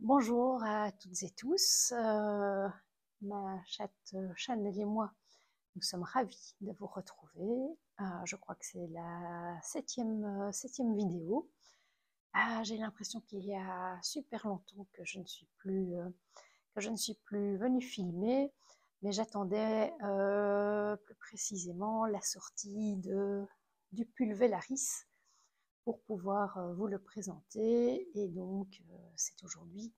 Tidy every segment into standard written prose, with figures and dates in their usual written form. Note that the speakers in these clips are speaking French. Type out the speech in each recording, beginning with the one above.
Bonjour à toutes et tous. Ma chatte Chanel et moi, nous sommes ravis de vous retrouver. Je crois que c'est la septième vidéo. J'ai l'impression qu'il y a super longtemps que je ne suis plus venue filmer, mais j'attendais plus précisément la sortie du pull Velaris pour pouvoir vous le présenter. Et donc, c'est aujourd'hui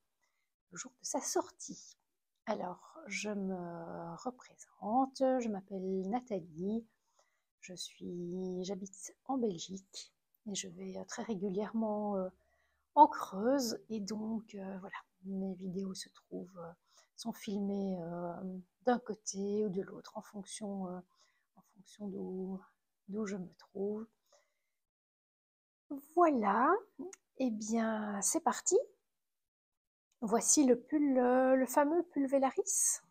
le jour de sa sortie. Alors, je me représente, je m'appelle Nathalie, j'habite en Belgique et je vais très régulièrement en Creuse, et donc voilà, mes vidéos sont filmées d'un côté ou de l'autre en fonction d'où je me trouve. Voilà, et bien c'est parti. Voici le fameux pull Velaris.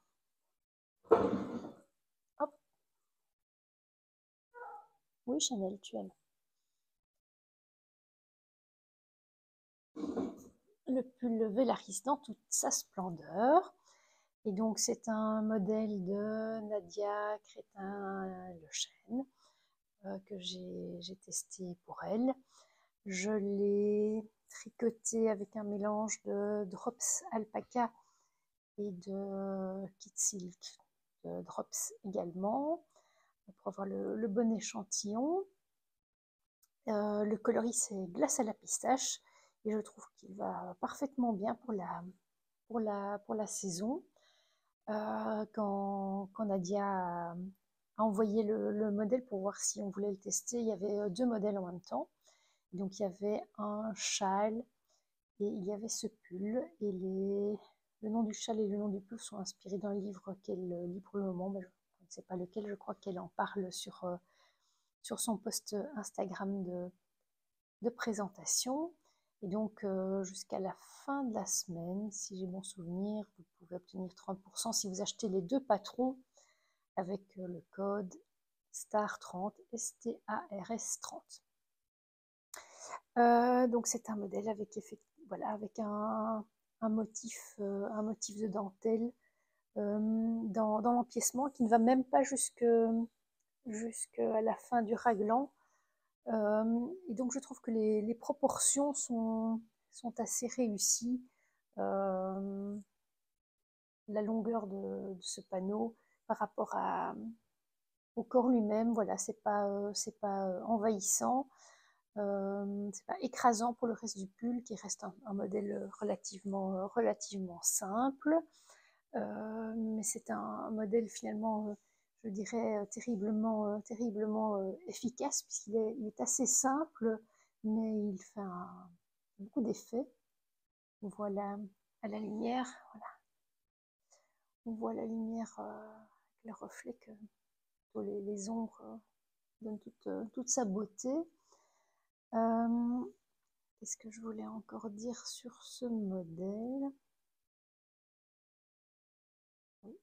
Hop. Oui, Chanel, tu aimes. Le pull Velaris dans toute sa splendeur. Et donc, c'est un modèle de Nadia Crétin-Le Chêne que j'ai testé pour elle. Je l'ai tricoté avec un mélange de Drops Alpaca et de Kit Silk de Drops également, pour avoir le bon échantillon. Le coloris, c'est Glace à la pistache, et je trouve qu'il va parfaitement bien pour la saison. Quand Nadia a envoyé le modèle pour voir si on voulait le tester, il y avait deux modèles en même temps. Donc il y avait un châle et il y avait ce pull. Et le nom du châle et le nom du pull sont inspirés d'un livre qu'elle lit pour le moment, mais je ne sais pas lequel. Je crois qu'elle en parle sur son post Instagram de présentation. Et donc, jusqu'à la fin de la semaine, si j'ai bon souvenir, vous pouvez obtenir 30% si vous achetez les deux patrons avec le code STARS30, STARS30. Donc, c'est un modèle avec, avec un motif de dentelle dans l'empiècement qui ne va même pas jusqu'à la fin du raglan. Et donc je trouve que les proportions sont assez réussies. La longueur de ce panneau par rapport au corps lui-même, voilà, c'est pas envahissant, c'est pas écrasant pour le reste du pull, qui reste un modèle relativement simple. Mais c'est un modèle finalement, je dirais, terriblement efficace, puisqu'il est assez simple, mais il fait beaucoup d'effets. On voit à la lumière, voilà. On voit la lumière avec le reflet que les ombres donnent toute sa beauté. Qu'est-ce que je voulais encore dire sur ce modèle? Oui.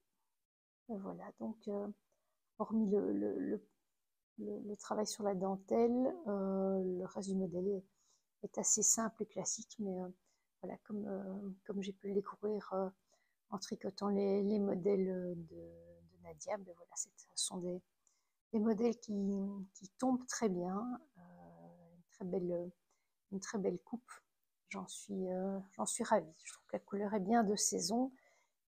Voilà, donc hormis le travail sur la dentelle, le reste du modèle est assez simple et classique, mais voilà, comme j'ai pu le découvrir en tricotant les modèles de Nadia, ben voilà, ce sont des modèles qui tombent très bien, une très belle coupe. J'en suis ravie. Je trouve que la couleur est bien de saison,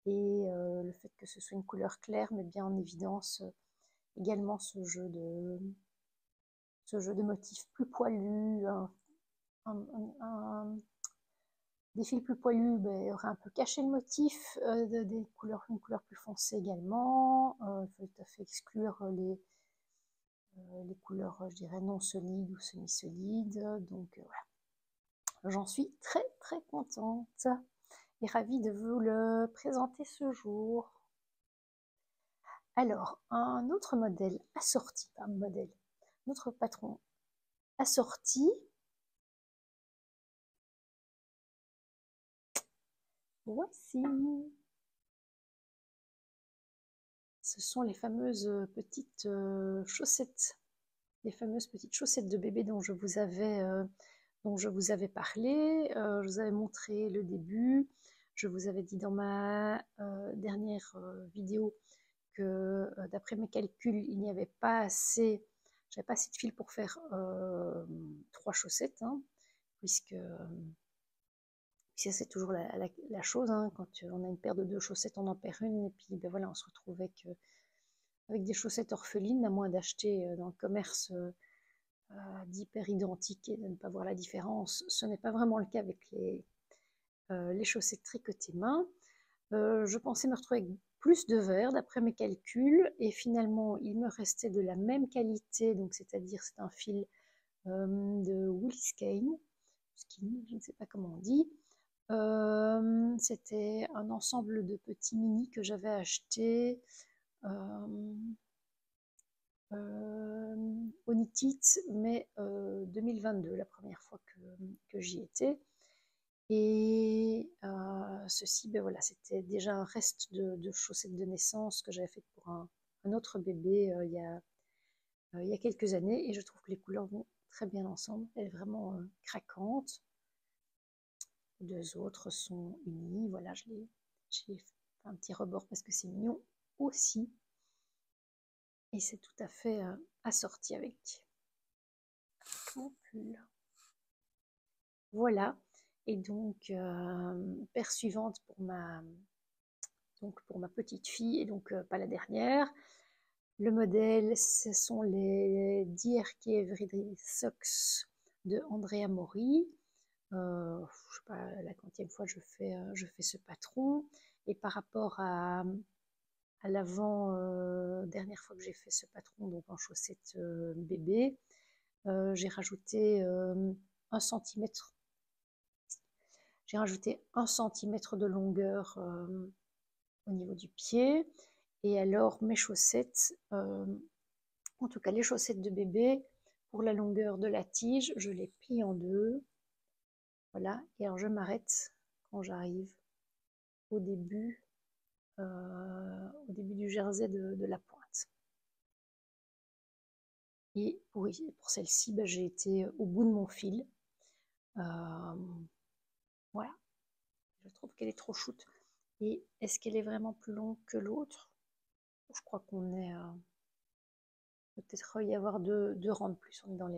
et le fait que ce soit une couleur claire met bien en évidence également ce jeu de motifs plus poilus. Des fils plus poilus aurait un peu caché le motif, une couleur plus foncée également. Il faut tout à fait exclure les couleurs, je dirais, non solides ou semi-solides. Donc voilà, j'en suis très très contente et ravie de vous le présenter ce jour. Alors, un autre modèle assorti, pas un modèle, notre patron assorti. Voici. Ce sont les fameuses petites chaussettes, les fameuses petites chaussettes de bébé dont je vous avais dont je vous avais parlé. Je vous avais montré le début. Je vous avais dit dans ma dernière vidéo que d'après mes calculs, il n'y avait pas assez, j'avais pas assez de fil pour faire 3 chaussettes, hein, puisque c'est toujours la chose, hein, quand on a une paire de 2 chaussettes, on en perd une, et puis ben voilà, on se retrouve avec des chaussettes orphelines, à moins d'acheter dans le commerce d'hyper identiques et de ne pas voir la différence. Ce n'est pas vraiment le cas avec les chaussettes tricotées main. Je pensais me retrouver avec plus de verre d'après mes calculs, et finalement il me restait de la même qualité, donc c'est-à-dire c'est un fil de Wilskine, je ne sais pas comment on dit. C'était un ensemble de petits mini que j'avais acheté au Knit It, mais 2022, la première fois que j'y étais. Et ceci, ben voilà, c'était déjà un reste de chaussettes de naissance que j'avais fait pour un autre bébé il y a quelques années, et je trouve que les couleurs vont très bien ensemble. Elle est vraiment craquante. Les 2 autres sont unies. Voilà, j'ai fait un petit rebord parce que c'est mignon aussi. Et c'est tout à fait assorti avec mon pull. Voilà. Et donc, paire suivante pour ma petite fille, et donc pas la dernière. Le modèle, ce sont les DRK Everyday Socks de Andrea Mori. Je ne sais pas la quantième fois je fais ce patron. Et par rapport à l'avant dernière fois que j'ai fait ce patron, donc en chaussettes bébé, j'ai rajouté 1 centimètre. J'ai rajouté 1 centimètre de longueur au niveau du pied. Et alors mes chaussettes, en tout cas les chaussettes de bébé, pour la longueur de la tige, je les plie en 2. Voilà, et alors je m'arrête quand j'arrive au début du jersey de la pointe. Et pour celle-ci, ben, j'ai été au bout de mon fil. Voilà, je trouve qu'elle est trop shoot. Et est-ce qu'elle est vraiment plus longue que l'autre? Je crois qu'on est peut-être y avoir 2 rangs de plus. On est dans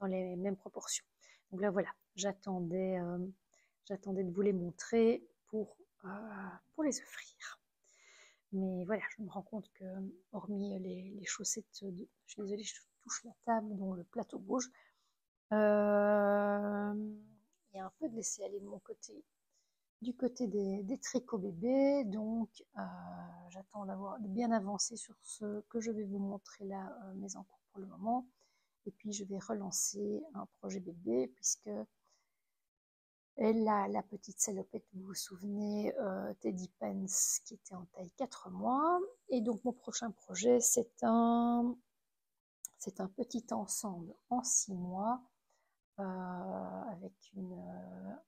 les mêmes proportions. Donc là, voilà, j'attendais de vous les montrer pour les offrir. Mais voilà, je me rends compte que, hormis les chaussettes, je suis désolée, je touche la table, dont le plateau bouge, il y a un peu de laisser aller de mon côté, du côté des tricots bébés. Donc j'attends de bien avancer sur ce que je vais vous montrer là, mais en cours pour le moment. Et puis je vais relancer un projet bébé, puisque la petite salopette, vous vous souvenez, Teddy Pence, qui était en taille 4 mois. Et donc mon prochain projet, c'est un petit ensemble en 6 mois, avec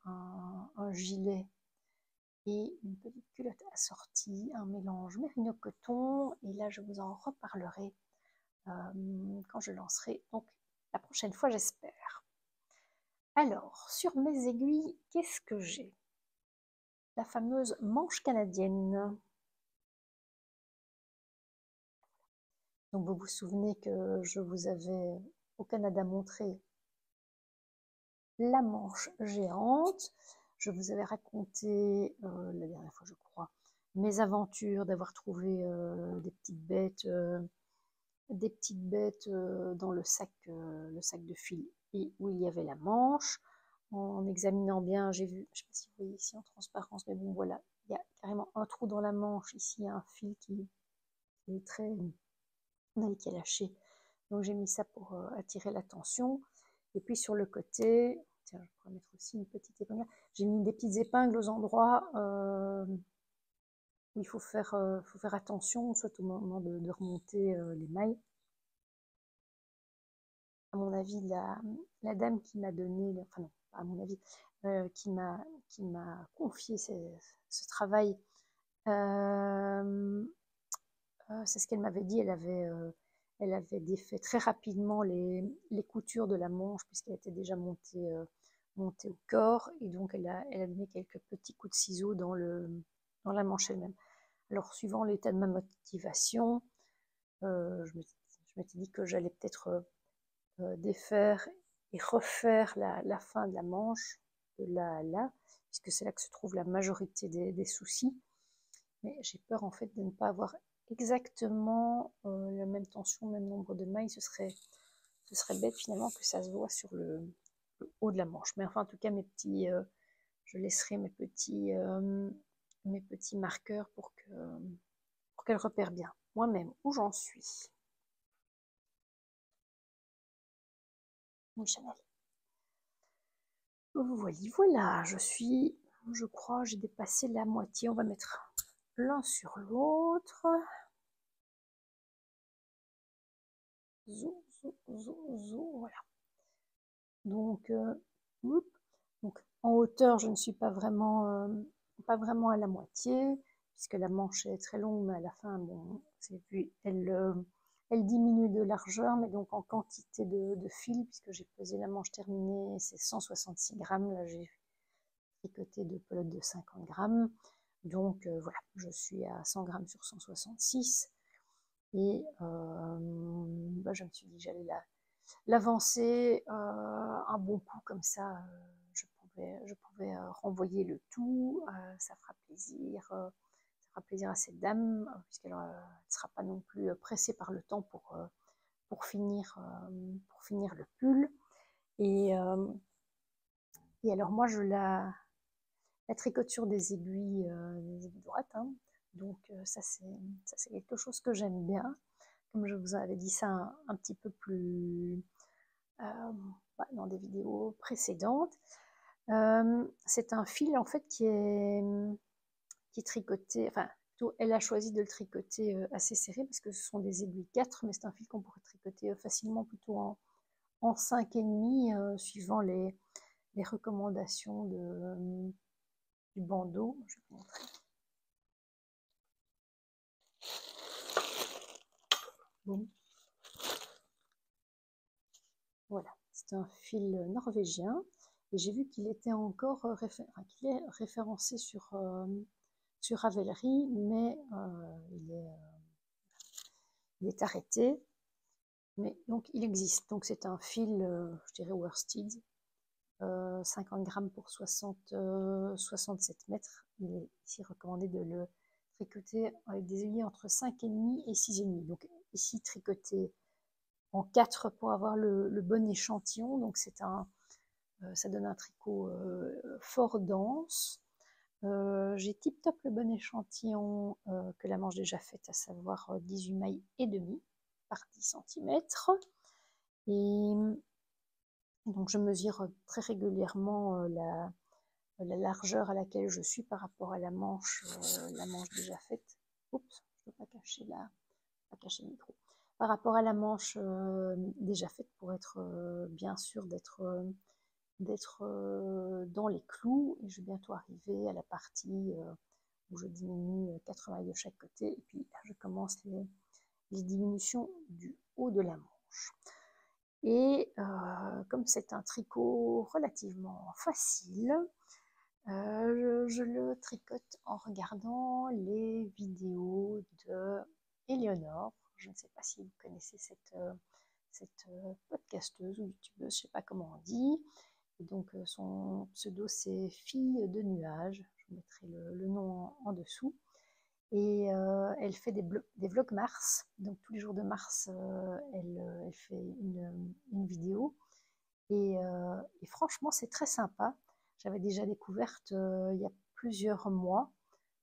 un gilet et une petite culotte assortie, un mélange mérino-coton. Et là, je vous en reparlerai quand je lancerai, donc la prochaine fois, j'espère. Alors, sur mes aiguilles, qu'est-ce que j'ai? La fameuse manche canadienne. Donc vous vous souvenez que je vous avais au Canada montré la manche géante. Je vous avais raconté la dernière fois, je crois, mes aventures d'avoir trouvé des petites bêtes dans le sac de fil, et où il y avait la manche. En examinant bien, j'ai vu, je ne sais pas si vous voyez ici en transparence, mais bon voilà, il y a carrément un trou dans la manche. Ici, il y a un fil qui est très qui est lâché. Donc j'ai mis ça pour attirer l'attention. Et puis sur le côté, tiens, je pourrais mettre aussi une petite épingle. J'ai mis des petites épingles aux endroits où il faut faire attention, soit au moment de remonter les mailles. À mon avis, la dame qui m'a donné, enfin non, pas à mon avis, qui m'a confié ce travail, c'est ce qu'elle m'avait dit. Elle avait elle avait défait très rapidement les coutures de la manche puisqu'elle était déjà montée, montée au corps, et donc elle a donné quelques petits coups de ciseaux dans la manche elle-même. Alors, suivant l'état de ma motivation, je m'étais dit que j'allais peut-être défaire et refaire la fin de la manche, de là à là, puisque c'est là que se trouve la majorité des soucis. Mais j'ai peur en fait de ne pas avoir exactement la même tension, le même nombre de mailles. Ce serait bête finalement que ça se voit sur le haut de la manche. Mais enfin, en tout cas, je laisserai mes petits marqueurs pour qu'elle repère bien moi-même où j'en suis. Oui, Chanel. Voilà, je crois, j'ai dépassé la moitié. On va mettre l'un sur l'autre. Zou, zou, zou, zou, voilà. Donc, donc, en hauteur, je ne suis pas vraiment à la moitié, puisque la manche est très longue, mais à la fin, bon, elle diminue de largeur, mais donc en quantité de fil, puisque j'ai pesé la manche terminée, c'est 166 grammes. Là, j'ai tricoté de pelotes de 50 grammes. Donc voilà, je suis à 100 grammes sur 166. Et je me suis dit que j'allais l'avancer un bon coup, comme ça je pouvais renvoyer le tout. Ça fera plaisir à cette dame, puisqu'elle ne sera pas non plus pressée par le temps pour finir le pull. Et alors moi je la tricote sur des aiguilles droites, hein. Donc ça c'est quelque chose que j'aime bien. Comme je vous avais dit ça un petit peu plus dans des vidéos précédentes. C'est un fil en fait qui est tricoté, enfin elle a choisi de le tricoter assez serré parce que ce sont des aiguilles 4, mais c'est un fil qu'on pourrait tricoter facilement plutôt en 5,5 suivant les recommandations du bandeau. Je vais vous montrer. Bon. Voilà, c'est un fil norvégien et j'ai vu qu'il était encore qu'il est référencé sur Ravelry, mais il est arrêté. Mais donc il existe. Donc c'est un fil, je dirais worsted, 50 grammes pour 67 mètres. Il est ici recommandé de le tricoter avec des aiguilles entre 5,5 et 6,5. Donc ici tricoté en 4 pour avoir le bon échantillon. Donc ça donne un tricot fort dense. J'ai tip top le bon échantillon que la manche déjà faite, à savoir 18 mailles et demi par 10 cm. Et donc je mesure très régulièrement la largeur à laquelle je suis par rapport à la manche déjà faite. Oups, je ne peux pas cacher le micro. Par rapport à la manche déjà faite, pour être bien sûr d'être dans les clous. Et je vais bientôt arriver à la partie où je diminue 4 mailles de chaque côté, et puis là je commence les diminutions du haut de la manche. Et comme c'est un tricot relativement facile, je le tricote en regardant les vidéos de Éléonore. Je ne sais pas si vous connaissez cette podcasteuse ou youtubeuse, je ne sais pas comment on dit. Et donc son pseudo c'est Fille de Nuages, je vous mettrai le nom en dessous. Et elle fait des vlogs Mars, donc tous les jours de mars elle fait une vidéo. Et franchement c'est très sympa. J'avais déjà découverte il y a plusieurs mois,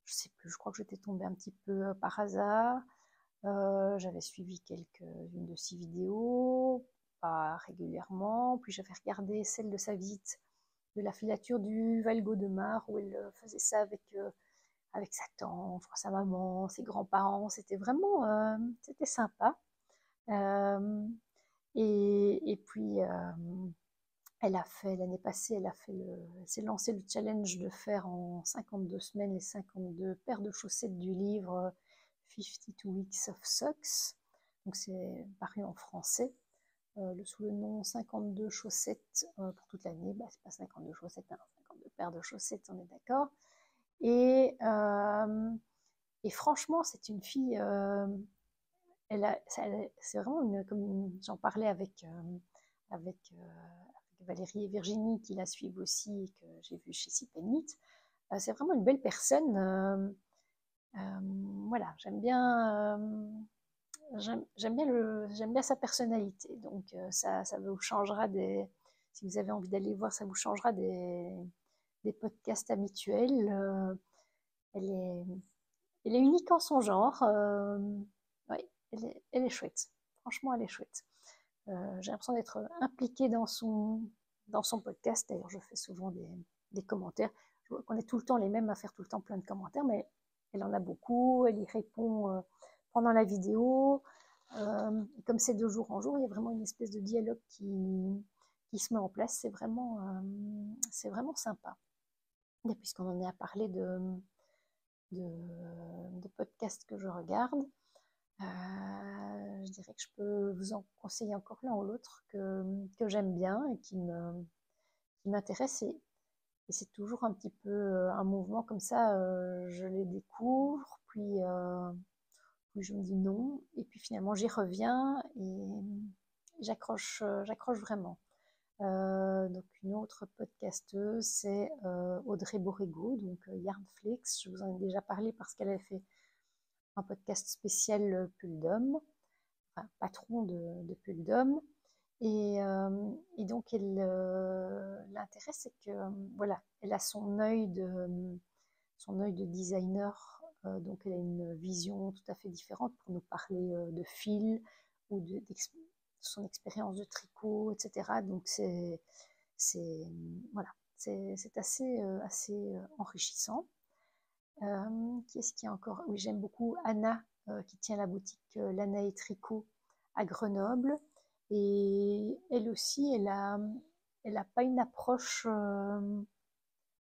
je sais plus, je crois que j'étais tombée un petit peu par hasard. J'avais suivi quelques-unes de ses vidéos, pas régulièrement, puis j'avais regardé celle de sa visite de la filature du Valgo de Mar, où elle faisait ça avec sa tante, sa maman, ses grands-parents. C'était vraiment c'était sympa. Et puis elle a fait l'année passée, elle s'est lancé le challenge de faire en 52 semaines les 52 paires de chaussettes du livre 52 Weeks of Socks. Donc c'est paru en français, sous le nom 52 chaussettes pour toute l'année. C'est pas 52 chaussettes, hein, 52 paires de chaussettes, on est d'accord. Et, franchement, c'est une fille, c'est vraiment comme j'en parlais avec, Valérie et Virginie, qui la suivent aussi et que j'ai vu chez Sipenit. C'est vraiment une belle personne. Voilà, j'aime bien sa personnalité. Donc ça vous changera si vous avez envie d'aller voir, ça vous changera des podcasts habituels. Elle est, elle est unique en son genre. Oui, elle est chouette. Franchement, elle est chouette. J'ai l'impression d'être impliquée dans son podcast. D'ailleurs, je fais souvent des commentaires. Je vois qu'on est tout le temps les mêmes à faire tout le temps plein de commentaires, mais elle en a beaucoup. Elle y répond pendant la vidéo. Comme c'est de jour en jour, il y a vraiment une espèce de dialogue qui se met en place. C'est vraiment sympa. Et puisqu'on en est à parler de podcasts que je regarde, je dirais que je peux vous en conseiller encore l'un ou l'autre que j'aime bien et qui m'intéresse. Et c'est toujours un petit peu un mouvement comme ça. Je les découvre, puis je me dis non, et puis finalement j'y reviens et j'accroche vraiment. Donc une autre podcasteuse, c'est Audrey Borrego, donc Yarnflix. Je vous en ai déjà parlé parce qu'elle a fait un podcast spécial Pull d'homme, enfin, patron de Pull d'homme. Et donc l'intérêt, c'est que voilà, elle a son œil de designer, donc elle a une vision tout à fait différente pour nous parler de fil ou de son expérience de tricot, etc. Donc voilà, c'est assez enrichissant. Qui est-ce qu'il y a encore? Oui, j'aime beaucoup Anna, qui tient la boutique Lana et Tricot à Grenoble. Et elle aussi, elle a pas une approche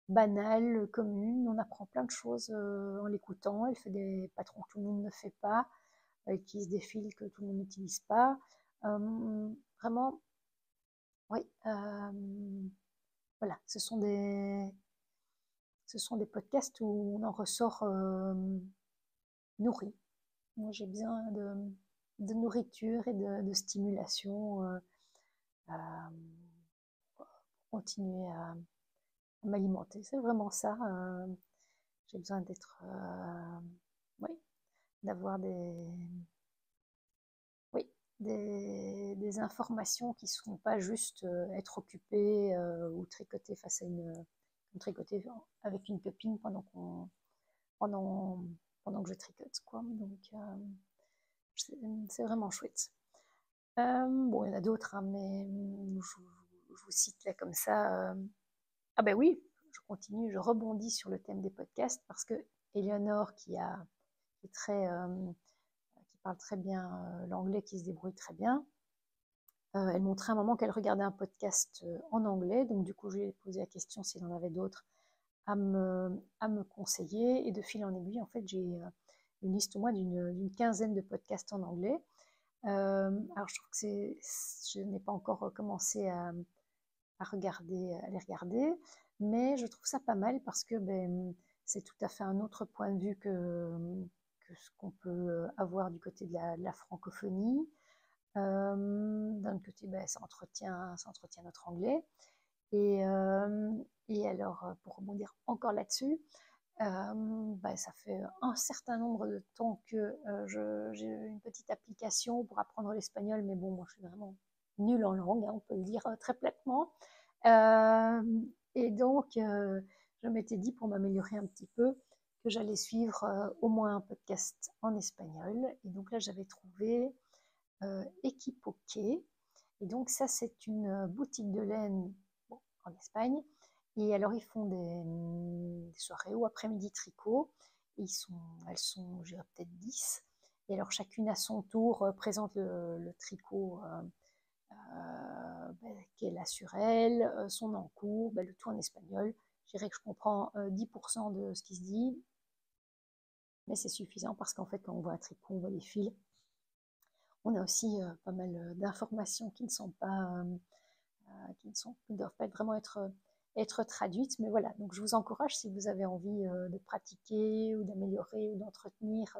banale, commune. On apprend plein de choses en l'écoutant. Elle fait des patrons que tout le monde ne fait pas. Elle utilise des fils que tout le monde n'utilise pas. Vraiment, oui. Voilà, ce sont des podcasts où on en ressort nourri. Moi, j'ai besoin de nourriture et de stimulation pour continuer à m'alimenter. C'est vraiment ça. J'ai besoin oui, d'avoir oui, des informations qui ne sont pas juste être occupé ou tricoter tricoter avec une copine pendant, pendant que je tricote, quoi. Donc, c'est vraiment chouette. Bon, il y en a d'autres, hein, mais je vous cite là comme ça. Ah ben oui, je continue, je rebondis sur le thème des podcasts parce que Eleonore, qui parle très bien l'anglais, qui se débrouille très bien, elle montrait à un moment qu'elle regardait un podcast en anglais, donc du coup je lui ai posé la question s'il en avait d'autres à me conseiller, et de fil en aiguille, en fait, j'ai une liste au moins d'une quinzaine de podcasts en anglais. Alors je trouve que je n'ai pas encore commencé à les regarder, mais je trouve ça pas mal parce que c'est tout à fait un autre point de vue que ce qu'on peut avoir du côté de la francophonie. D'un côté, ça entretient notre anglais. Et, alors, pour rebondir encore là-dessus, ça fait un certain nombre de temps que j'ai une petite application pour apprendre l'espagnol, mais bon, moi je suis vraiment nulle en langue, hein, on peut le dire très platement. Et donc, je m'étais dit, pour m'améliorer un petit peu, que j'allais suivre au moins un podcast en espagnol. Et donc là, j'avais trouvé Equipoque. Et donc ça, c'est une boutique de laine en Espagne. Et alors, ils font des soirées ou après-midi tricot. Elles sont, je dirais peut-être 10. Et alors, chacune à son tour présente le tricot qu'elle a sur elle, son encours, le tout en espagnol. Je dirais que je comprends 10% de ce qui se dit, mais c'est suffisant parce qu'en fait, quand on voit un tricot, on voit les fils, On a aussi pas mal d'informations qui ne sont pas, qui ne doivent pas vraiment être traduites. Mais voilà, donc je vous encourage, si vous avez envie de pratiquer ou d'améliorer ou d'entretenir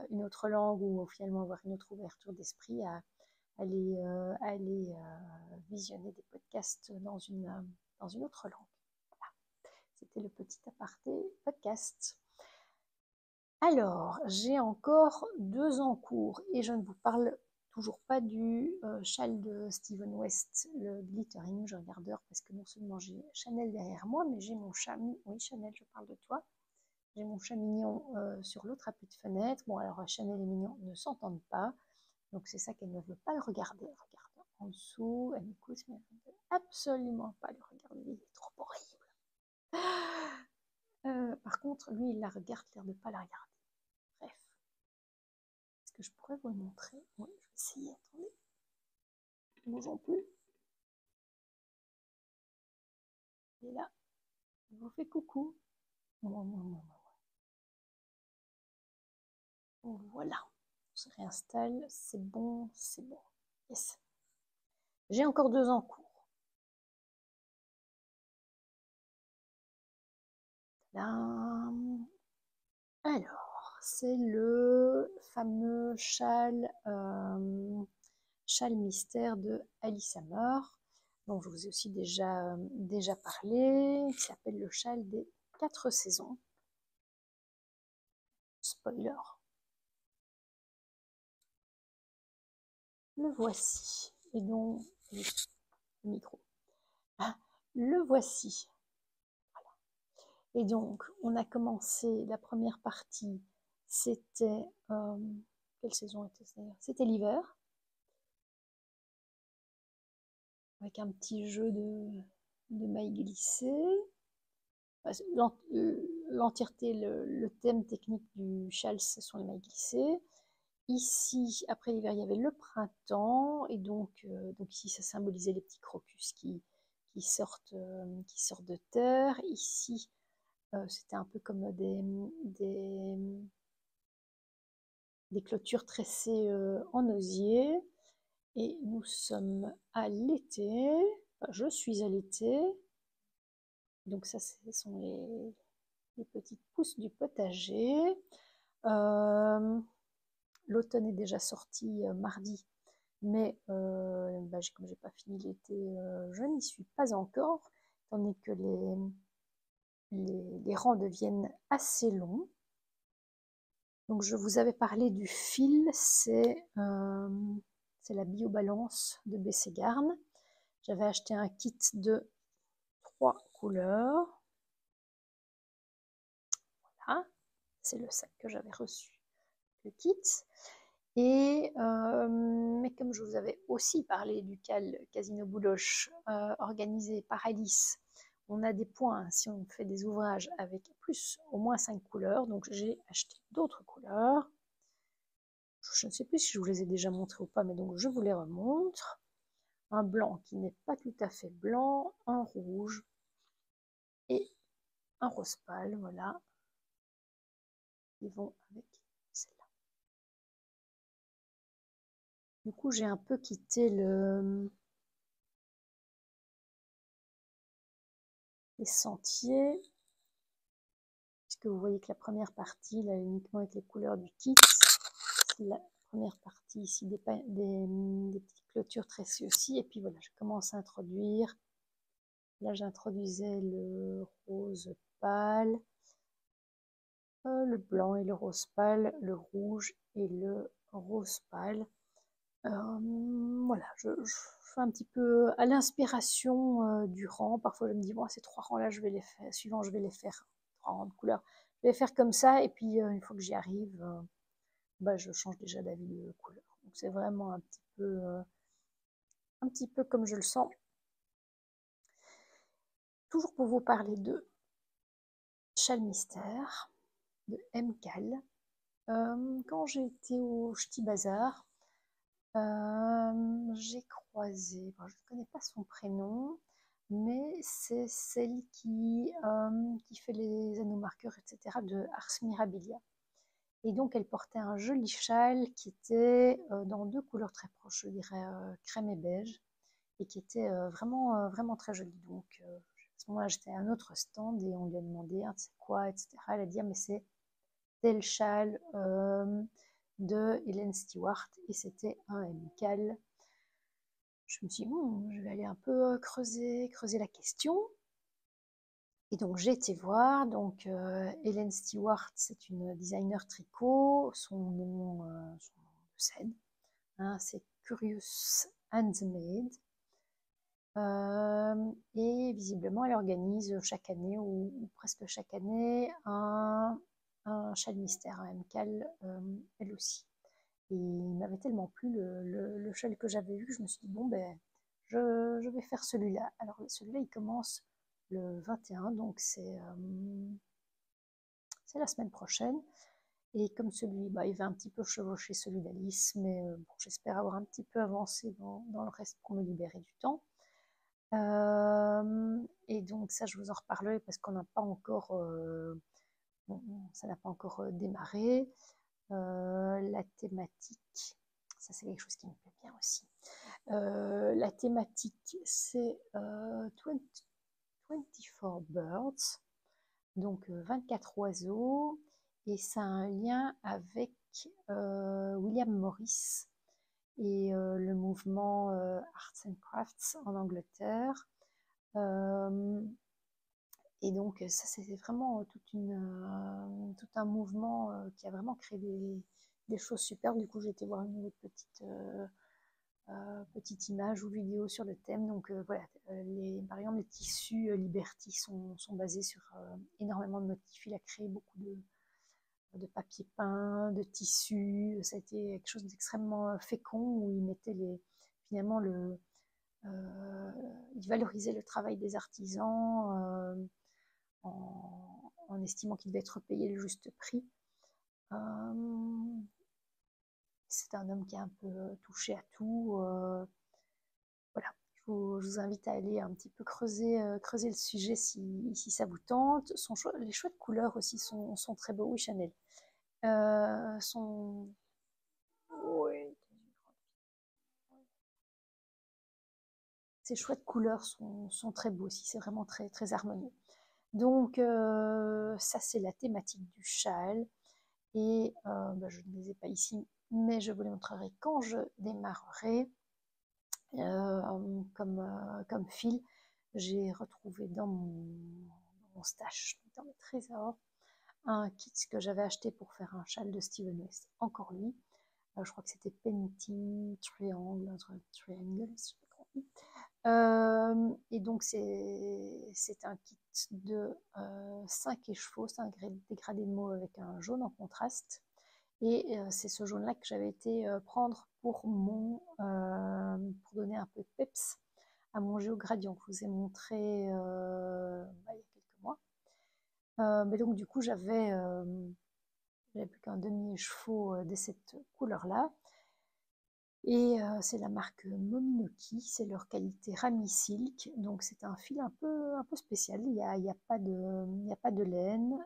une autre langue ou finalement avoir une autre ouverture d'esprit, à aller visionner des podcasts dans une autre langue. Voilà. C'était le petit aparté podcast. Alors, j'ai encore 2 en cours et je ne vous parle toujours pas du châle de Steven West, le glittering. Je regarde l'heure parce que non seulement j'ai Chanel derrière moi, mais j'ai mon chat. Oui, Chanel, je parle de toi. J'ai mon chat mignon sur l'autre appui de fenêtre. Bon, alors Chanel et Mignon ne s'entendent pas, donc c'est ça qu'elle ne veut pas le regarder. Elle regarde en dessous, elle écoute, mais elle ne veut absolument pas le regarder. Il est trop horrible. Par contre, lui, il la regarde, l'air de ne pas la regarder. Bref. Est-ce que je pourrais vous le montrer? Oui, je vais essayer. Attendez. Ne bougeons plus. Il est là. Il vous fait coucou. Voilà. On se réinstalle. C'est bon, c'est bon. Yes. J'ai encore 2 en cours. Là. Alors, c'est le fameux châle mystère de Alice Hammer, dont je vous ai aussi déjà parlé, qui s'appelle le châle des 4 saisons. Spoiler. Le voici. Et donc, le micro. Le voici. Voilà. Et donc, on a commencé la première partie. C'était. Quelle saison était-ce d'ailleurs? C'était l'hiver. Avec un petit jeu de mailles glissées. L'entièreté, le thème technique du châle, ce sont les mailles glissées. Ici, après l'hiver, il y avait le printemps, et donc ici, ça symbolisait les petits crocus qui sortent de terre. Ici, c'était un peu comme des clôtures tressées en osier. Et nous sommes à l'été, enfin, je suis à l'été, donc ça, ce sont les petites pousses du potager. L'automne est déjà sorti mardi, mais comme j'ai pas fini l'été, je n'y suis pas encore, étant donné que les rangs deviennent assez longs. Donc je vous avais parlé du fil, c'est la biobalance de Bességarn. J'avais acheté un kit de 3 couleurs. Voilà, c'est le sac que j'avais reçu, le kit. Et mais comme je vous avais aussi parlé du Casino Bouloche organisé par Alice, on a des points si on fait des ouvrages avec plus au moins 5 couleurs. Donc j'ai acheté d'autres couleurs. Je ne sais plus si je vous les ai déjà montrées ou pas, mais donc je vous les remontre. Un blanc qui n'est pas tout à fait blanc, un rouge et un rose pâle, voilà. Ils vont avec celle-là. Du coup, j'ai un peu quitté les sentiers, puisque vous voyez que la première partie, là, uniquement avec les couleurs du kit, la première partie ici, des petites clôtures tressées aussi, et puis voilà, je commence à introduire. Là, j'introduisais le rose pâle, le blanc et le rose pâle, le rouge et le rose pâle. Voilà, je fais un petit peu à l'inspiration du rang. Parfois, je me dis, bon, ces 3 rangs-là, je vais les faire, suivant, je vais les faire, 3 rangs de couleurs. Je vais les faire comme ça, et puis une fois que j'y arrive, je change déjà d'avis de couleur. Donc, c'est vraiment un petit peu comme je le sens. Toujours pour vous parler de châle mystère, de MCAL. Quand j'ai été au Ch'ti Bazar, j'ai croisé, je ne connais pas son prénom, mais c'est celle qui fait les anneaux marqueurs, etc. de Ars Mirabilia. Et donc, elle portait un joli châle qui était dans deux couleurs très proches, je dirais crème et beige, et qui était vraiment très joli. Donc, à ce moment-là, j'étais à un autre stand et on lui a demandé, ah, c'est quoi, etc. Elle a dit, ah, mais c'est tel châle de Hélène Stewart, et c'était un MCAL. Je me suis dit, bon, je vais aller un peu creuser la question. Et donc j'ai été voir, donc Hélène Stewart, c'est une designer tricot, son nom de scène, hein, c'est Curious Handmade. Et visiblement, elle organise chaque année, ou presque chaque année, un châle mystère, un MCAL, elle aussi. Et il m'avait tellement plu le châle que j'avais vu, je me suis dit, bon, ben, je vais faire celui-là. Alors, celui-là, il commence le 21, donc c'est la semaine prochaine. Et comme celui, bah, il va un petit peu chevaucher celui d'Alice, mais bon, j'espère avoir un petit peu avancé dans le reste pour me libérer du temps. Et donc ça, je vous en reparlerai parce qu'on n'a pas encore, ça n'a pas encore démarré. La thématique, ça c'est quelque chose qui me plaît bien aussi. La thématique, c'est 24 birds, donc 24 oiseaux, et ça a un lien avec William Morris et le mouvement Arts and Crafts en Angleterre. Et donc ça, c'est vraiment tout un mouvement qui a vraiment créé des choses superbes. Du coup, j'ai été voir une petite image ou vidéo sur le thème. Donc voilà, par exemple, les tissus Liberty sont basés sur énormément de motifs. Il a créé beaucoup de papier peint, de tissus. Ça a été quelque chose d'extrêmement fécond où il mettait finalement il valorisait le travail des artisans en estimant qu'il devait être payé le juste prix. C'est un homme qui est un peu touché à tout. Voilà, je vous invite à aller un petit peu creuser le sujet si ça vous tente. Les choix de couleurs aussi sont très beaux. Oui, Chanel. Oui. Ces choix de couleurs sont très beaux aussi. C'est vraiment très harmonieux. Donc, ça, c'est la thématique du châle. Et bah, je ne les ai pas ici, mais je vous les montrerai quand je démarrerai. Comme fil, j'ai retrouvé dans mon stash, dans mes trésors, un kit que j'avais acheté pour faire un châle de Steven West, encore lui. Je crois que c'était Painting Triangle, Triangle, je sais pas trop. Et donc c'est un kit de 5 écheveaux, c'est un dégradé de mauve avec un jaune en contraste. Et c'est ce jaune-là que j'avais été prendre pour donner un peu de peps à mon géogradient que je vous ai montré il y a quelques mois. Mais donc du coup j'avais plus qu'un demi-écheveau de cette couleur-là. Et c'est la marque Mominoki, c'est leur qualité Rami Silk, donc c'est un fil un peu spécial, il n'y a pas de laine.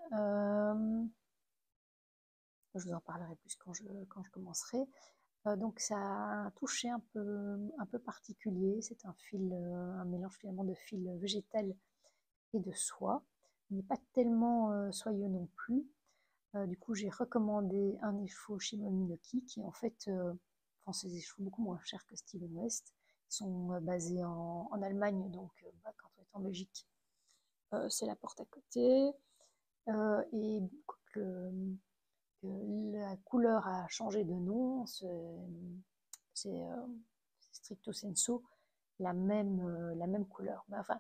Je vous en parlerai plus quand je commencerai. Donc ça a un toucher un peu particulier, c'est un mélange finalement de fil végétal et de soie. Il n'est pas tellement soyeux non plus. Du coup, j'ai recommandé un écheveau chez Mominoki qui en fait font ces écheveaux beaucoup moins chers que Steven West. Ils sont basés en Allemagne, donc bah, quand on est en Belgique, c'est la porte à côté. Et que la couleur a changé de nom, c'est stricto sensu la même couleur. Mais enfin,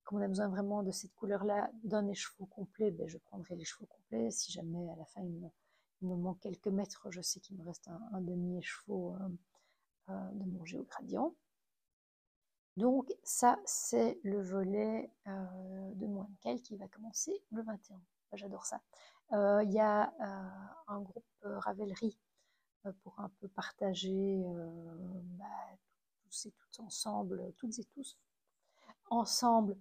comme on a besoin vraiment de cette couleur-là d'un écheveau complet, ben, je prendrai l'écheveau complet. Si jamais à la fin il me manque quelques mètres, je sais qu'il me reste un demi-écheveau de mon géogradient. Donc ça, c'est le volet de mon MCAL qui va commencer le 21. J'adore ça. Il y a un groupe Ravelry pour un peu partager bah, tous et toutes ensemble, toutes et tous ensemble.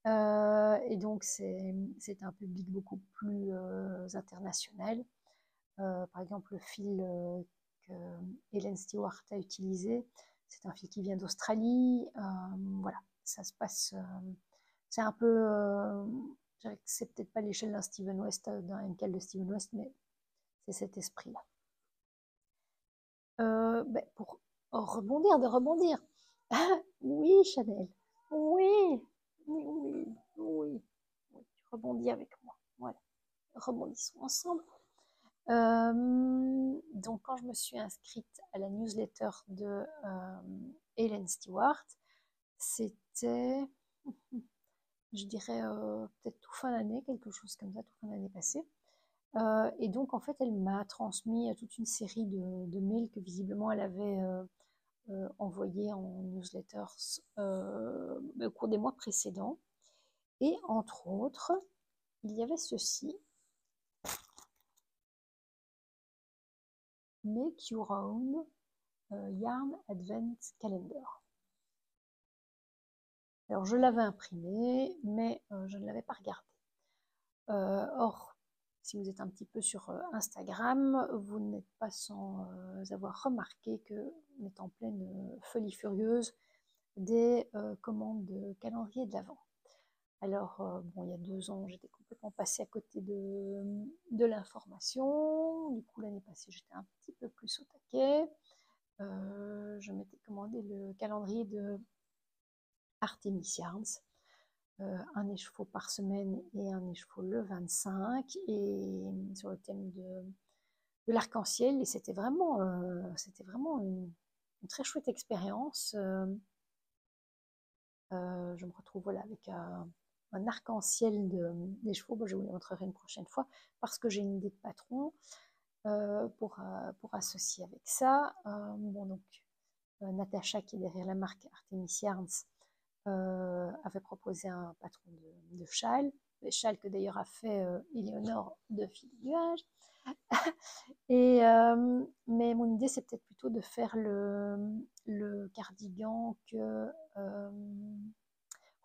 Et donc c'est un public beaucoup plus international. Par exemple, le fil que Hélène Stewart a utilisé, c'est un fil qui vient d'Australie. Voilà, ça se passe. C'est un peu. C'est peut-être pas l'échelle d'un Steven West, d'un MCAL de Steven West, mais c'est cet esprit-là. Pour rebondir, de rebondir. Oui, Chanel. Oui, oui, oui, oui. Oui, tu rebondis avec moi. Voilà, rebondissons ensemble. Donc, quand je me suis inscrite à la newsletter de Hélène Stewart, c'était, je dirais, peut-être tout fin d'année, quelque chose comme ça, tout fin d'année passée. Et donc, en fait, elle m'a transmis toute une série de mails que visiblement elle avait envoyés en newsletters au cours des mois précédents. Et entre autres, il y avait ceci. Make Your Own Yarn Advent Calendar. Alors, je l'avais imprimé, mais je ne l'avais pas regardé. Or, si vous êtes un petit peu sur Instagram, vous n'êtes pas sans avoir remarqué qu'on est en pleine folie furieuse des commandes de calendrier de l'Avent. Alors, bon, il y a 2 ans, j'étais complètement passée à côté de l'information. Du coup, l'année passée, j'étais un petit peu plus au taquet. Je m'étais commandé le calendrier de Artemis Yarns, un écheveau par semaine et un écheveau le 25, et sur le thème de l'arc-en-ciel. Et c'était vraiment une très chouette expérience. Je me retrouve voilà, avec un arc-en-ciel des chevaux. Bon, je vous les montrerai une prochaine fois parce que j'ai une idée de patron pour associer avec ça. Bon, donc, Natacha, qui est derrière la marque Artemis Yarns, avait proposé un patron de châle, des châles que d'ailleurs a fait Éléonore de Fil du Nuage. Mais mon idée, c'est peut-être plutôt de faire le cardigan que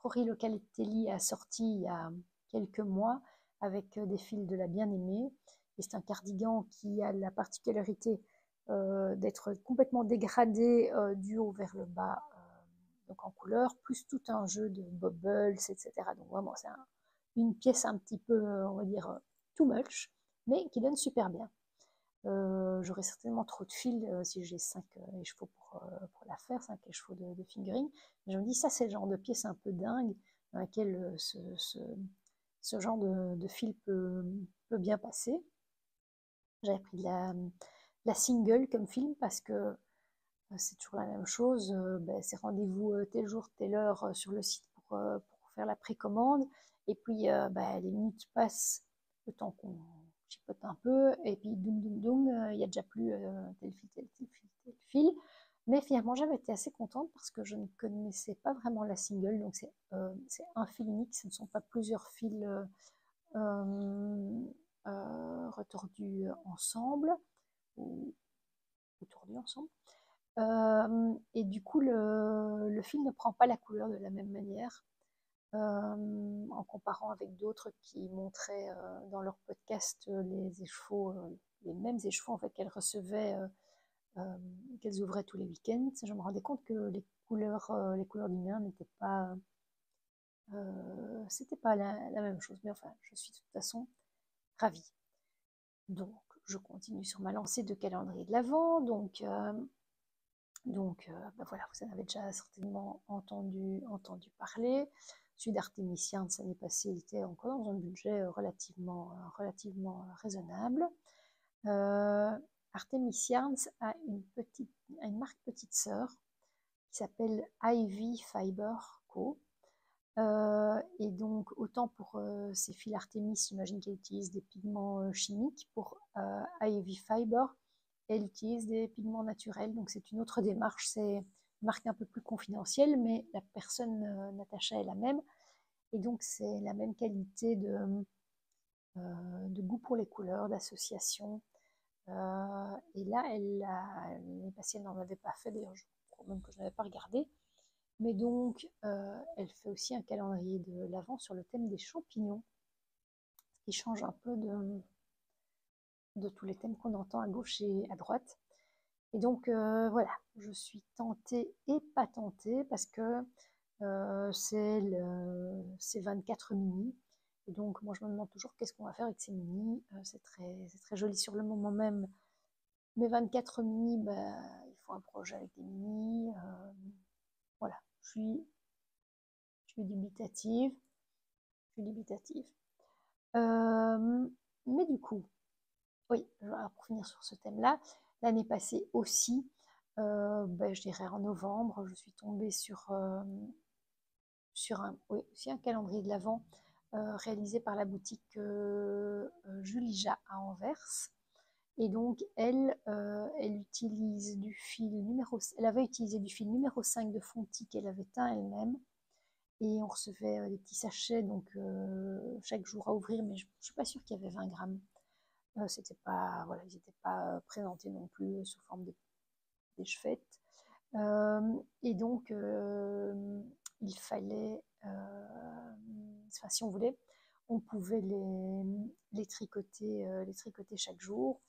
Rory Locatelli a sorti il y a quelques mois avec des fils de la bien-aimée. Et c'est un cardigan qui a la particularité d'être complètement dégradé du haut vers le bas, donc en couleur, plus tout un jeu de bubbles, etc. Donc vraiment, c'est une pièce un petit peu, on va dire, too much, mais qui donne super bien. J'aurais certainement trop de fils si j'ai 5 échevaux pour la faire, 5 échevaux de fingering. Mais je me dis, ça, c'est le genre de pièce un peu dingue dans laquelle ce genre de fil peut bien passer. J'avais pris de la single comme film parce que c'est toujours la même chose. C'est rendez-vous tel jour, telle heure sur le site pour faire la précommande. Et puis, les minutes passent, le temps qu'on chipote un peu. Et puis, doum, doum, doum, il n'y a déjà plus tel fil, tel fil, tel fil. Mais finalement, j'avais été assez contente parce que je ne connaissais pas vraiment la single. Donc, c'est un fil unique, ce ne sont pas plusieurs fils retordus ensemble ou tordus ensemble. Et du coup, le fil ne prend pas la couleur de la même manière. En comparant avec d'autres qui montraient dans leur podcast les écheveaux, les mêmes écheveaux en fait qu'elles recevaient, qu'elles ouvraient tous les week-ends. Je me rendais compte que les couleurs du mien n'étaient pas, c'était pas la même chose. Mais enfin, je suis de toute façon ravie. Donc, je continue sur ma lancée de calendrier de l'Avent. Donc, voilà, vous en avez déjà certainement entendu parler. Celui d'Artemis Yarns l'année passée, il était encore dans un budget relativement raisonnable. Artemis Yarns a une marque petite sœur qui s'appelle Ivy Fiber Co. Et donc, autant pour ces fils Artemis, j'imagine qu'elle utilise des pigments chimiques. Pour Ivy Fiber, elle utilise des pigments naturels. Donc, c'est une autre démarche. C'est une marque un peu plus confidentielle, mais la personne, Natacha, est la même. Et donc, c'est la même qualité de goût pour les couleurs, d'association. Et là, l'année passée, elle n'en avait pas fait. D'ailleurs, je crois même que je n'avais pas regardé. Mais donc, elle fait aussi un calendrier de l'Avent sur le thème des champignons, ce qui change un peu de tous les thèmes qu'on entend à gauche et à droite. Et donc voilà, je suis tentée et pas tentée parce que c'est 24 mini. Et donc moi je me demande toujours qu'est-ce qu'on va faire avec ces mini. C'est très joli sur le moment même. Mais 24 mini, bah, il faut un projet avec des mini. Voilà, je suis dubitative. Je suis dubitative. Mais du coup, oui, pour finir sur ce thème-là, l'année passée aussi, ben, je dirais en novembre, je suis tombée sur oui, aussi un calendrier de l'Avent réalisé par la boutique Julija à Anvers. Et donc, elle utilise du fil elle avait utilisé du fil numéro 5 de Fonti qu'elle avait teint elle-même. Et on recevait des petits sachets, donc chaque jour à ouvrir, mais je ne suis pas sûre qu'il y avait 20 grammes. C'était pas, voilà, ils n'étaient pas présentés non plus sous forme de déchefaites. Et donc, il fallait, enfin, si on voulait, on pouvait les tricoter chaque jour.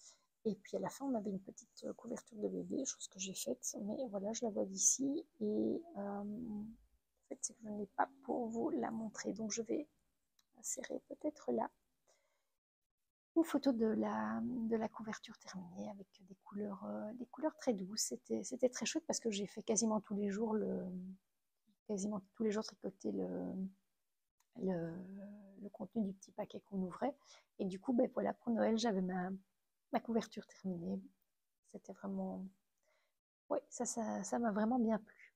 Et puis à la fin, on avait une petite couverture de bébé, chose que j'ai faite. Mais voilà, je la vois d'ici. Et en fait, c'est que je n'ai pas pour vous la montrer. Donc je vais insérer peut-être là une photo de la couverture terminée avec des couleurs très douces. C'était très chouette parce que j'ai fait quasiment tous les jours tricoter le contenu du petit paquet qu'on ouvrait. Et du coup, ben voilà, pour Noël, j'avais ma couverture terminée. C'était vraiment... Oui, ça m'a vraiment bien plu.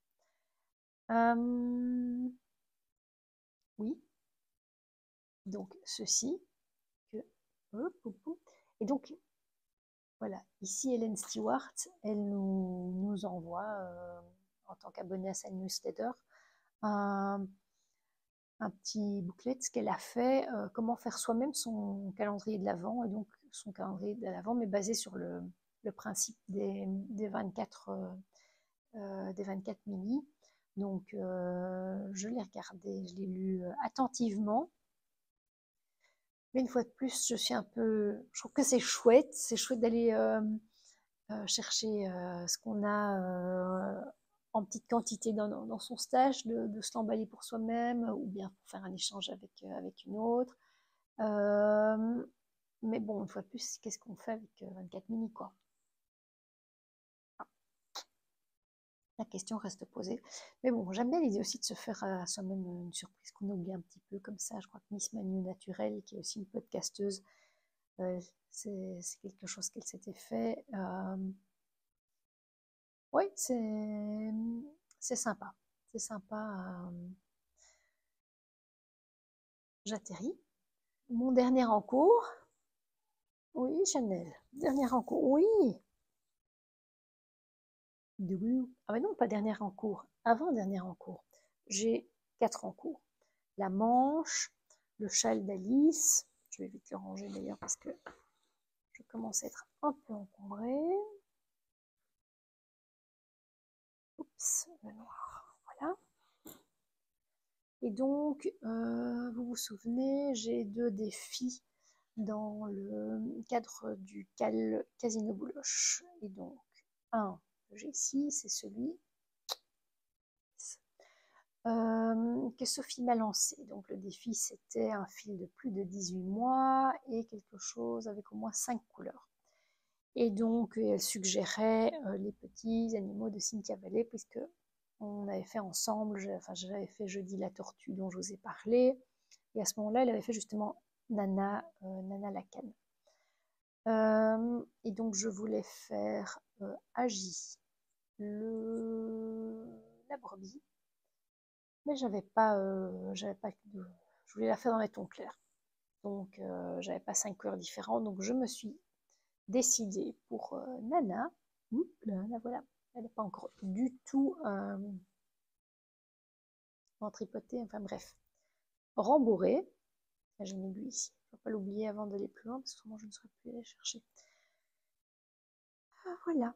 Oui, donc ceci. Et donc, voilà, ici Hélène Stewart, elle nous envoie, en tant qu'abonnée à sa newsletter, un petit booklet, ce qu'elle a fait, comment faire soi-même son calendrier de l'Avent, et donc son calendrier de l'Avent, mais basé sur le principe des 24 mini. Donc je l'ai regardé, je l'ai lu attentivement. Mais une fois de plus, je trouve que c'est chouette d'aller chercher ce qu'on a en petite quantité dans son stage, de se l'emballer pour soi-même, ou bien pour faire un échange avec une autre. Mais bon, une fois de plus, qu'est-ce qu'on fait avec 24 mini, quoi? La question reste posée. Mais bon, j'aime bien l'idée aussi de se faire à soi-même une surprise qu'on oublie un petit peu comme ça. Je crois que Miss Manu Naturel, qui est aussi une podcasteuse, c'est quelque chose qu'elle s'était fait. Oui, c'est sympa. C'est sympa. J'atterris. Mon dernier en cours. Oui, Chanel. Dernier en cours. Oui. Ah mais non, pas dernière en cours. Avant-dernière en cours. J'ai 4 en cours. La manche, le châle d'Alice. Je vais vite le ranger d'ailleurs parce que je commence à être un peu encombrée. Oups, le noir. Voilà. Et donc, vous vous souvenez, j'ai 2 défis dans le cadre du Casino Bouloche. Et donc, un que j'ai ici, c'est celui que Sophie m'a lancé. Donc le défi, c'était un fil de plus de 18 mois et quelque chose avec au moins 5 couleurs. Et donc, elle suggérait les petits animaux de Cynthia Valley, puisque on avait fait ensemble, j'avais fait jeudi la tortue dont je vous ai parlé, et à ce moment-là, elle avait fait justement Nana la canne. Et donc, je voulais faire Agi, la brebis, mais je voulais la faire dans les tons clairs. Donc, j'avais pas 5 couleurs différentes, donc je me suis décidée pour Nana. Oups, là, voilà, elle n'est pas encore du tout tripotée, enfin bref, rembourrée. J'ai une aiguille ici, je ne vais pas l'oublier avant d'aller plus loin, parce que moi je ne saurais plus aller chercher. Ah, voilà.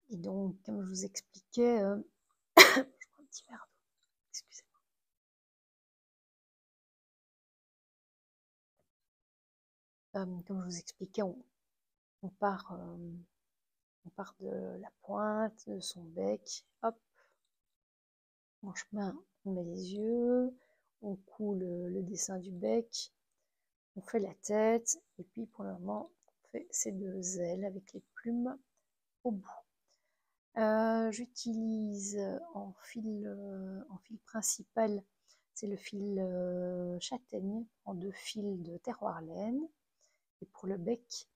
Et donc, comme je vous expliquais, je prends un petit verre d'eau, excusez-moi. comme je vous expliquais, on part de la pointe, de son bec, hop, en chemin, on met les yeux, on coule le dessin du bec, on fait la tête, et puis pour le moment, on fait ces deux ailes avec les plumes au bout. J'utilise en fil principal, c'est le fil châtaigne en 2 fils de terroir laine. Et pour le bec,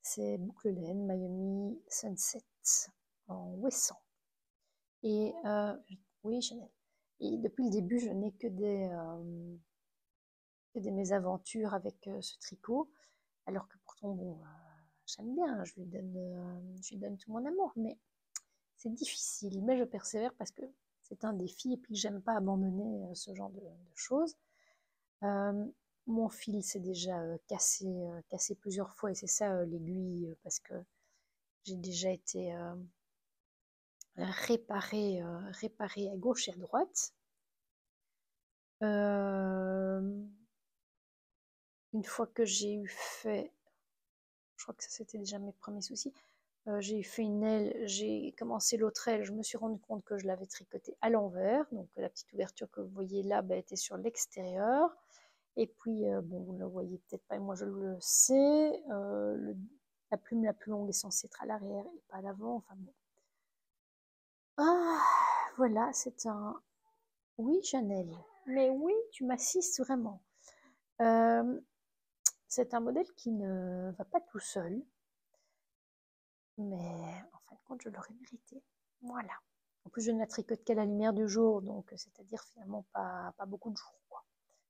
c'est boucle laine Miami Sunset en Wesson. Et oui, Chanel. Et depuis le début, je n'ai que des mésaventures avec ce tricot, alors que pourtant, bon, j'aime bien, je lui donne tout mon amour, mais c'est difficile, mais je persévère parce que c'est un défi et puis j'aime pas abandonner ce genre de choses. Mon fil s'est déjà cassé plusieurs fois et c'est ça l'aiguille parce que j'ai déjà été réparée à gauche et à droite. Une fois que j'ai eu fait, je crois que ça c'était déjà mes premiers soucis, j'ai fait une aile, j'ai commencé l'autre aile, je me suis rendu compte que je l'avais tricotée à l'envers, donc la petite ouverture que vous voyez là était sur l'extérieur. Et puis, bon, vous ne le voyez peut-être pas, et moi je le sais, la plume la plus longue est censée être à l'arrière et pas à l'avant, enfin bon. Ah, voilà, c'est un... Oui, Chanel, mais oui, tu m'assistes vraiment. C'est un modèle qui ne va pas tout seul, mais en fin de compte, je l'aurais mérité. Voilà. En plus, je ne la tricote qu'à la lumière du jour, donc c'est-à-dire finalement pas beaucoup de jours, quoi.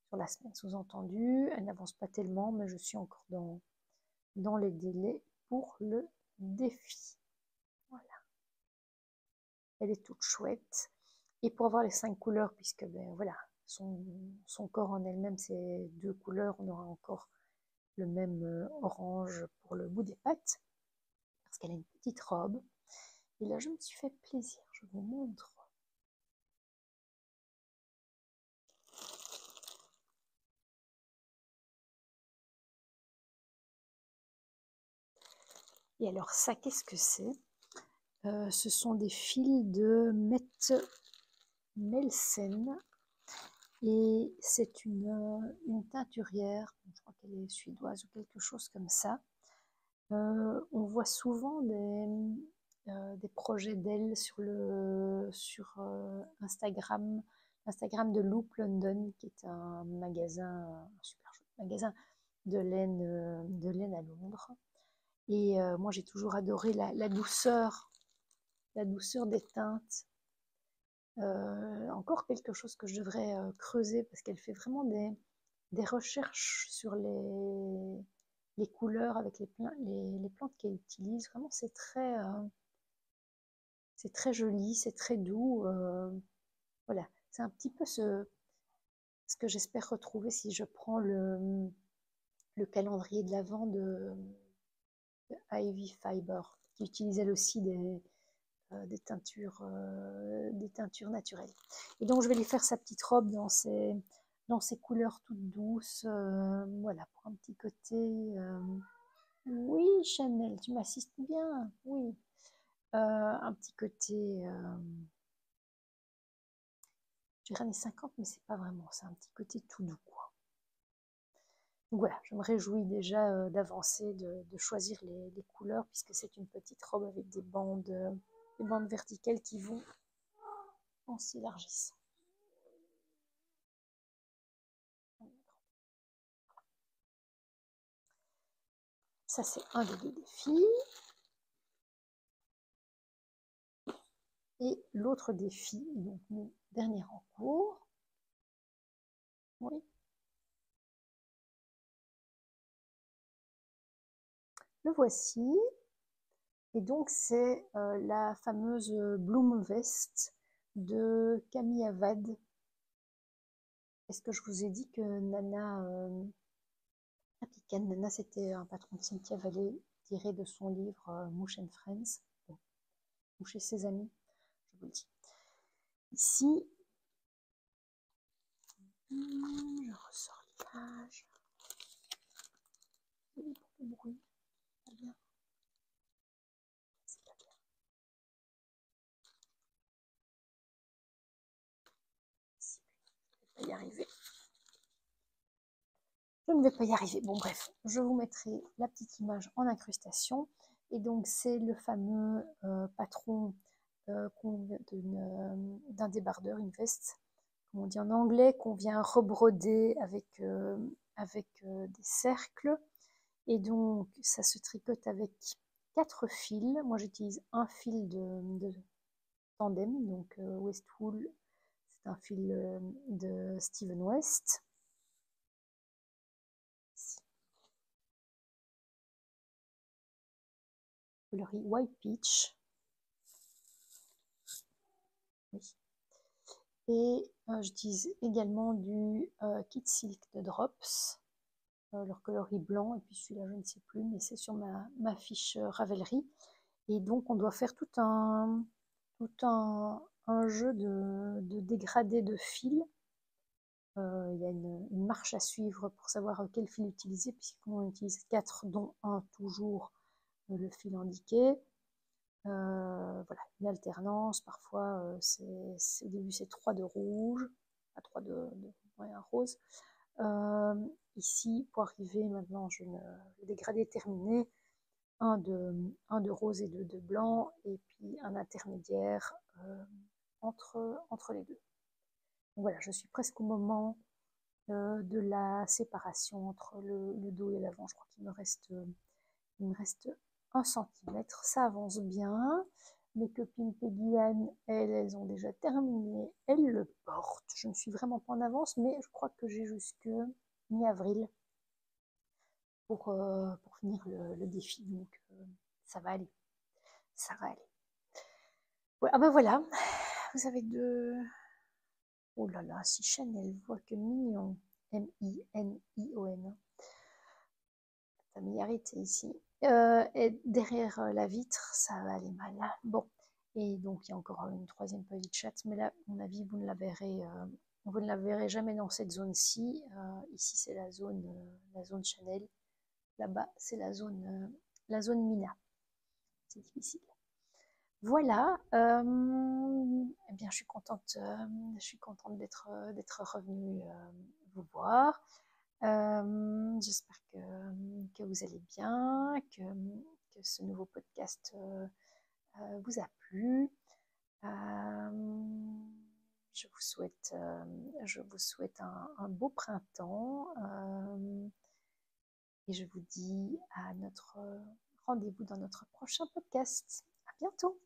Sur la semaine, sous-entendu, elle n'avance pas tellement, mais je suis encore dans les délais pour le défi. Voilà. Elle est toute chouette. Et pour avoir les 5 couleurs, puisque ben voilà, son corps en elle-même, c'est 2 couleurs, on aura encore le même orange pour le bout des pattes, parce qu'elle a une petite robe. Et là, je me suis fait plaisir, je vous montre. Et alors ça, qu'est-ce que c'est? Ce sont des fils de Mette Melsen. Et c'est une teinturière, je crois qu'elle est suédoise ou quelque chose comme ça. On voit souvent des projets d'elle sur Instagram de Loop London, qui est un super chouette magasin de laine à Londres. Et moi, j'ai toujours adoré la douceur des teintes. Encore quelque chose que je devrais creuser parce qu'elle fait vraiment des recherches sur les couleurs avec les plantes qu'elle utilise. Vraiment, c'est très joli, c'est très doux. Voilà, c'est un petit peu ce que j'espère retrouver si je prends le calendrier de l'Avent de Ivy Fiber, qui utilise elle aussi des teintures naturelles. Et donc je vais lui faire sa petite robe dans ces couleurs toutes douces. Voilà, pour un petit côté. Oui, Chanel, tu m'assistes bien. Oui. Un petit côté. Je dirais années 50, mais c'est pas vraiment. C'est un petit côté tout doux, quoi. Donc voilà, je me réjouis déjà d'avancer, de choisir les couleurs, puisque c'est une petite robe avec des bandes verticales qui vont en s'élargissant. Ça, c'est un des 2 défis. Et l'autre défi, donc mon dernier en cours. Oui. Le voici. Et donc, c'est la fameuse Bloom Vest de Camille Avad. Est-ce que je vous ai dit que Nana Nana, c'était un patron de Cynthia Vallée tiré de son livre Mouche and Friends. Bon, Mouche et ses amis, je vous le dis. Ici, je ressors l'image. Je ne vais pas y arriver. Bon, bref, je vous mettrai la petite image en incrustation. Et donc, c'est le fameux patron d'un débardeur, une veste, comme on dit en anglais, qu'on vient rebroder avec des cercles. Et donc, ça se tricote avec 4 fils. Moi, j'utilise un fil de tandem, donc Westwool, c'est un fil de Steven West. Coloris White Peach. Oui. Et j'utilise également du Kit Silk de Drops, leur coloris blanc, et puis celui-là je ne sais plus, mais c'est sur ma fiche Ravelry. Et donc on doit faire tout un jeu de dégradés de fils. Il y a une marche à suivre pour savoir quel fil utiliser, puisqu'on utilise 4, dont un toujours le fil indiqué. Voilà, une alternance, parfois au début c'est 3 de rouge, 3 ouais, un rose. Ici, pour arriver maintenant, le dégradé terminé, un de rose et 2 de blanc, et puis un intermédiaire entre les deux. Donc voilà, je suis presque au moment de la séparation entre le dos et l'avant. Je crois qu'il me reste 1 centimètre. Ça avance bien. Mes copines Peggy Anne, elles ont déjà terminé. Elles le portent. Je ne suis vraiment pas en avance, mais je crois que j'ai jusque mi-avril pour finir le défi. Donc, ça va aller. Ça va aller. Ouais, ah ben voilà. Vous avez deux... Oh là là, si Chanel voit que mignon. M-I-N-I-O-N. Familiarité ici. Et derrière la vitre, ça va aller mal. Bon, et donc il y a encore une troisième petite chatte, mais là, à mon avis, vous ne la verrez jamais dans cette zone-ci. Ici, c'est la zone Chanel. Là-bas, c'est la zone Mina. C'est difficile. Voilà. Eh bien, je suis contente d'être revenue vous voir. J'espère que vous allez bien, que ce nouveau podcast vous a plu. Je vous souhaite un beau printemps et je vous dis à notre rendez-vous dans notre prochain podcast. À bientôt!